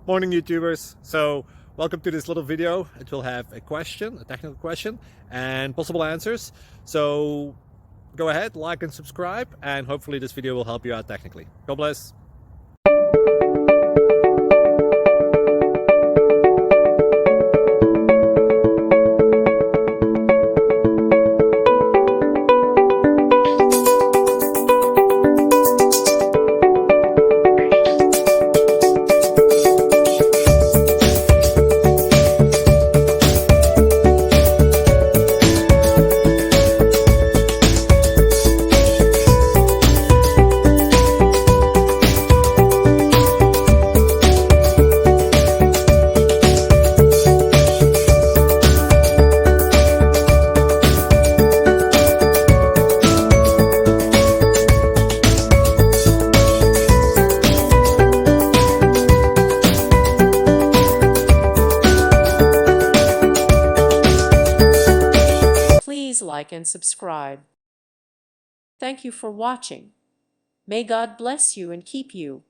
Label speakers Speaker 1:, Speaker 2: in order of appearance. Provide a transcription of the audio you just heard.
Speaker 1: Morning YouTubers. So welcome to this little video. It will have a question, a technical question, and possible answers. So go ahead, like and subscribe, and hopefully this video will help you out technically. God bless.
Speaker 2: Please like and subscribe. Thank you for watching. May God bless you and keep you.